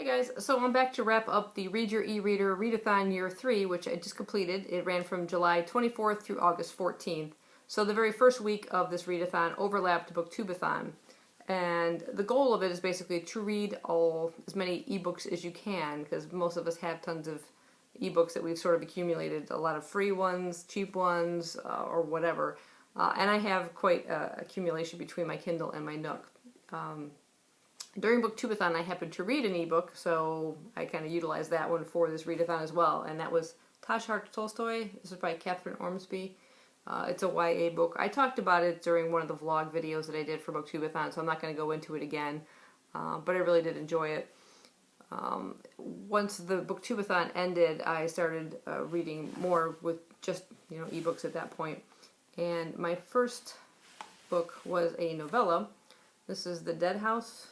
Hi guys, so I'm back to wrap up the Read Your eReader Readathon Year 3, which I just completed. It ran from July 24th through August 14th. So the very first week of this readathon overlapped Booktubeathon. And the goal of it is basically to read as many ebooks as you can, because most of us have tons of ebooks that we've sort of accumulated, a lot of free ones, cheap ones, or whatever. And I have quite an accumulation between my Kindle and my Nook. During Booktubeathon, I happened to read an ebook, so I kind of utilized that one for this readathon as well, and that was Tashar Tolstoy. This is by Catherine Ormsby. It's a YA book. I talked about it during one of the vlog videos that I did for Booktubeathon, so I'm not going to go into it again, but I really did enjoy it. Once the Booktubeathon ended, I started reading more with just ebooks at that point, and my first book was a novella. This is The Dead House,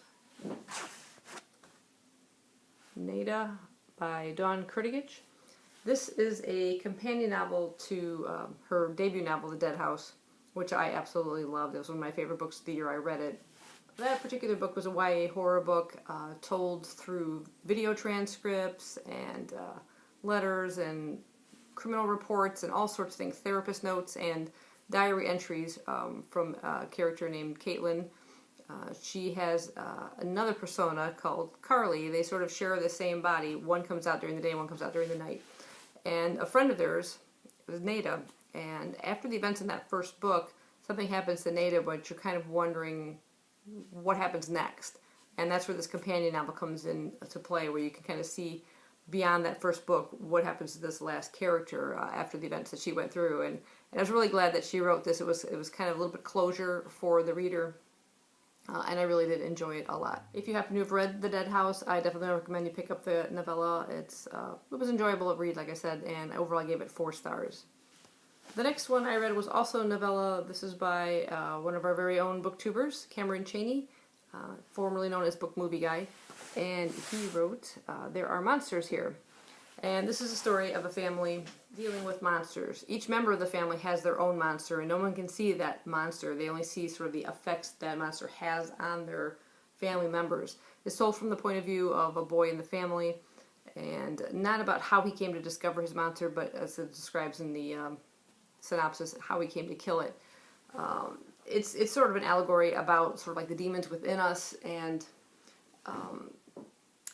Nada by Dawn Kurtagich. This is a companion novel to her debut novel, The Dead House, which I absolutely loved. It was one of my favorite books of the year I read it. That particular book was a YA horror book told through video transcripts and letters and criminal reports and all sorts of things, therapist notes and diary entries from a character named Caitlin. She has another persona called Carly. They sort of share the same body. One comes out during the day, one comes out during the night. And a friend of theirs was Nada. And after the events in that first book, something happens to Nada, but you're kind of wondering what happens next. And that's where this companion novel comes into play, where you can kind of see beyond that first book what happens to this last character after the events that she went through. And I was really glad that she wrote this. It was kind of a little bit closure for the reader. And I really did enjoy it a lot. If you happen to have read The Dead House, I definitely recommend you pick up the novella. It was enjoyable to read, like I said, and overall I gave it 4 stars. The next one I read was also a novella. This is by one of our very own booktubers, Cameron Chaney, formerly known as Book Movie Guy, and he wrote There Are Monsters Here. And this is a story of a family dealing with monsters. Each member of the family has their own monster, and no one can see that monster. They only see sort of the effects that monster has on their family members. It's told from the point of view of a boy in the family, and not about how he came to discover his monster, but as it describes in the synopsis, how he came to kill it. It's sort of an allegory about sort of like the demons within us, and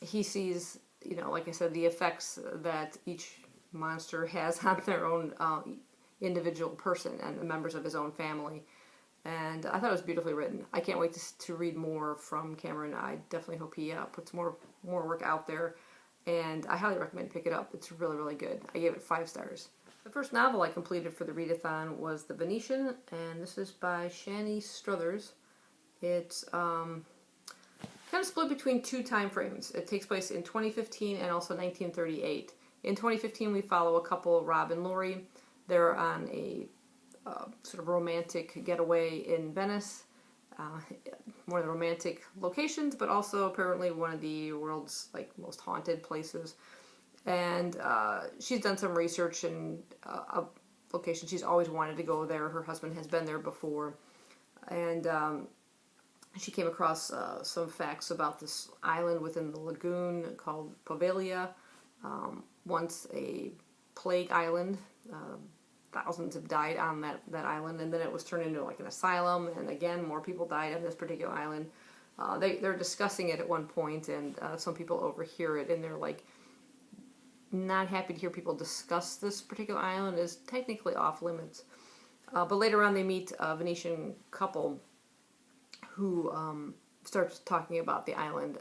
he sees, like I said, the effects that each monster has on their own individual person and the members of his own family. And I thought it was beautifully written. I can't wait to read more from Cameron. I definitely hope he puts more work out there. And I highly recommend pick it up. It's really, really good. I gave it 5 stars. The first novel I completed for the readathon was The Venetian, and this is by Shani Struthers. It's kind of split between 2 time frames. It takes place in 2015 and also 1938. In 2015, we follow a couple, Rob and Lori. They're on a sort of romantic getaway in Venice, one of the romantic locations, but also apparently one of the world's most haunted places. And she's done some research in a location. She's always wanted to go there. Her husband has been there before, and she came across some facts about this island within the lagoon called Poveglia. Once a plague island. Thousands have died on that island, and then it was turned into an asylum, and again more people died on this particular island. They're discussing it at one point, and some people overhear it, and they're not happy to hear people discuss this particular island. Is technically off limits. But later on they meet a Venetian couple who starts talking about the island,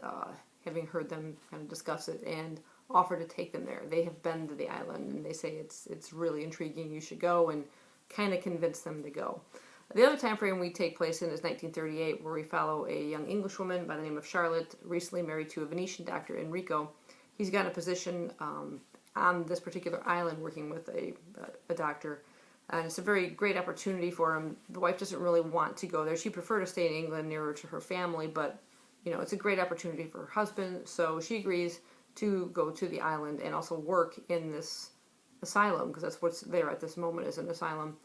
having heard them kind of discuss it, and offer to take them there. They have been to the island, and they say it's really intriguing, you should go, and kind of convince them to go. The other time frame we take place in is 1938, where we follow a young Englishwoman by the name of Charlotte, recently married to a Venetian doctor, Enrico. He's got a position on this particular island working with a doctor, and it's a very great opportunity for him. The wife doesn't really want to go there. She'd prefer to stay in England nearer to her family, but it's a great opportunity for her husband, so she agrees to go to the island and also work in this asylum, because that's what's there at this moment, is an asylum.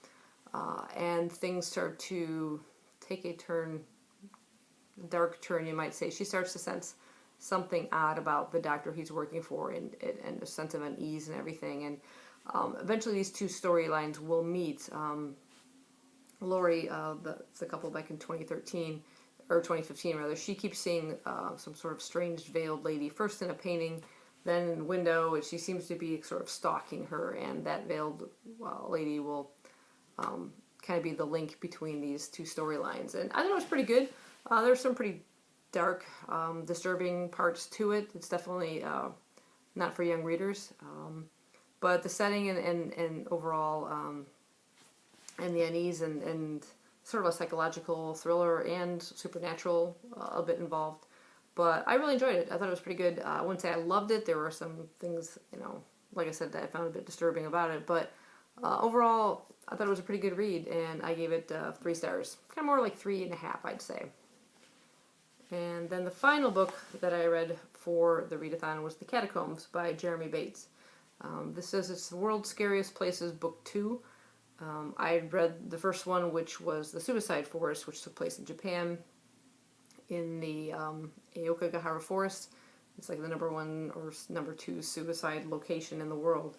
And things start to take a turn, dark turn you might say. She starts to sense something odd about the doctor he's working for, and a sense of unease and everything. And eventually these two storylines will meet. Lori, the couple back in 2013, or 2015 rather, she keeps seeing some sort of strange veiled lady, first in a painting, then in the window, and she seems to be sort of stalking her, and that veiled lady will kind of be the link between these two storylines. And I thought it was pretty good. There's some pretty dark, disturbing parts to it. It's definitely not for young readers, but the setting and overall, and the unease and sort of a psychological thriller and supernatural a bit involved. But I really enjoyed it. I thought it was pretty good. I wouldn't say I loved it. There were some things, like I said, that I found a bit disturbing about it. But overall, I thought it was a pretty good read, and I gave it 3 stars. Kind of more like 3.5, I'd say. And then the final book that I read for the Readathon was The Catacombs by Jeremy Bates. This is It's the World's Scariest Places, Book 2. I read the first one, which was The Suicide Forest, which took place in Japan in the Aokigahara Forest. It's like the #1 or #2 suicide location in the world,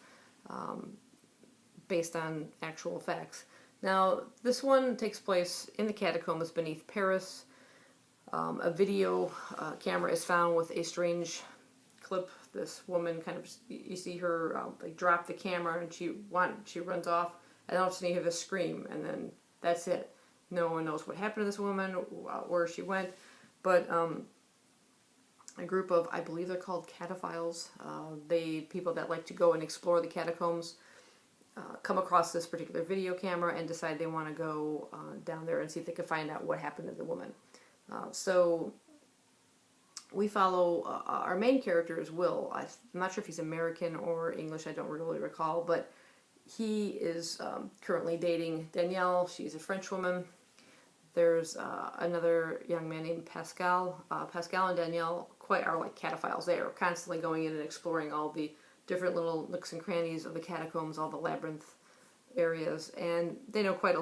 based on actual facts. Now, this one takes place in the catacombs beneath Paris. A video camera is found with a strange clip. This woman kind of, you see her like drop the camera, and she runs off. And all of a sudden you hear the scream, and then that's it. No one knows what happened to this woman, where she went. But a group of, I believe they're called cataphiles, people that like to go and explore the catacombs, come across this particular video camera and decide they want to go down there and see if they can find out what happened to the woman. So we follow our main character is Will. I'm not sure if he's American or English, I don't really recall, but he is currently dating Danielle. She's a French woman. There's another young man named Pascal. Pascal and Danielle are like cataphiles. They are constantly going in and exploring all the different little nooks and crannies of the catacombs, all the labyrinth areas, and they know quite a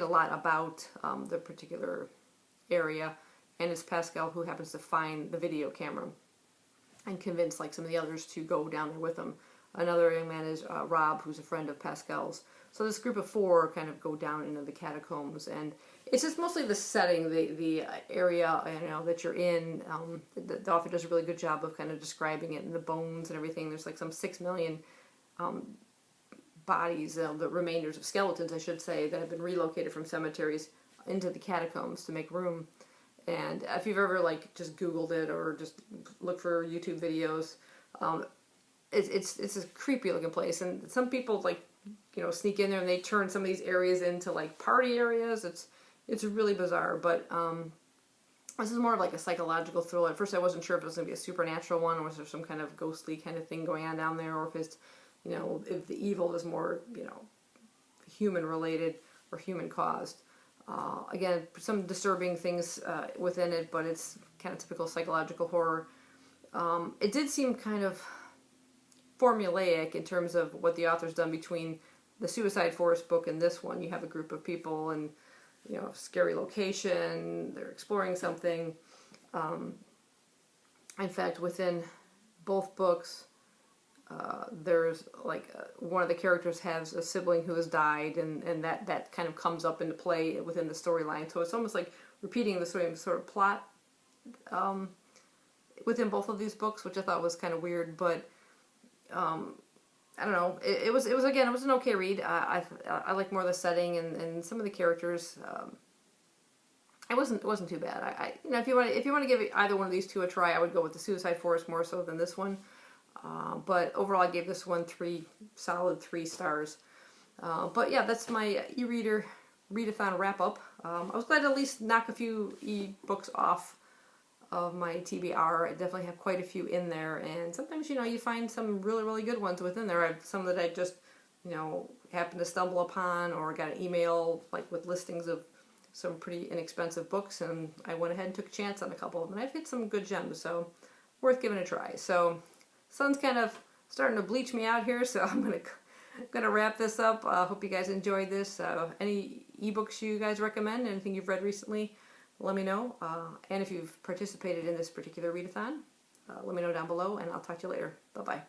lot about the particular area. And it's Pascal who happens to find the video camera and convince like some of the others to go down there with him. Another young man is Rob, who's a friend of Pascal's. So this group of 4 kind of go down into the catacombs, and it's just mostly the setting, the area that you're in. The author does a really good job of kind of describing it, and the bones and everything. There's like some 6 million bodies, the remainders of skeletons, I should say, that have been relocated from cemeteries into the catacombs to make room. And if you've ever like just Googled it or just looked for YouTube videos, it's a creepy looking place, and some people like sneak in there and they turn some of these areas into like party areas. It's really bizarre, but this is more of like a psychological thriller. At first I wasn't sure if it was going to be a supernatural one, or was there some kind of ghostly kind of thing going on down there, or if it's if the evil is more human related or human caused. Again, some disturbing things within it, but it's kind of typical psychological horror. It did seem kind of formulaic in terms of what the author's done between the Suicide Forest book and this one. You have a group of people and scary location, they're exploring something. In fact, within both books, there's like one of the characters has a sibling who has died, and that kind of comes up into play within the storyline. So it's almost like repeating the sort of plot within both of these books, which I thought was kind of weird, but I don't know. It was an okay read. I like more the setting and some of the characters. It wasn't too bad. If you want to give either one of these two a try, I would go with the Suicide Forest more so than this one. But overall, I gave this one solid 3 stars. But yeah, that's my eReader Readathon wrap up. I was glad to at least knock a few e-books off of my TBR. I definitely have quite a few in there, and sometimes you find some really, really good ones within there. I have some that I just happened to stumble upon, or got an email like with listings of some pretty inexpensive books, and I went ahead and took a chance on a couple of them, and I've hit some good gems, so worth giving a try. So sun's kind of starting to bleach me out here, so I'm gonna wrap this up. Hope you guys enjoyed this. Any ebooks you guys recommend? Anything you've read recently? let me know. And if you've participated in this particular readathon, let me know down below, and I'll talk to you later. Bye-bye.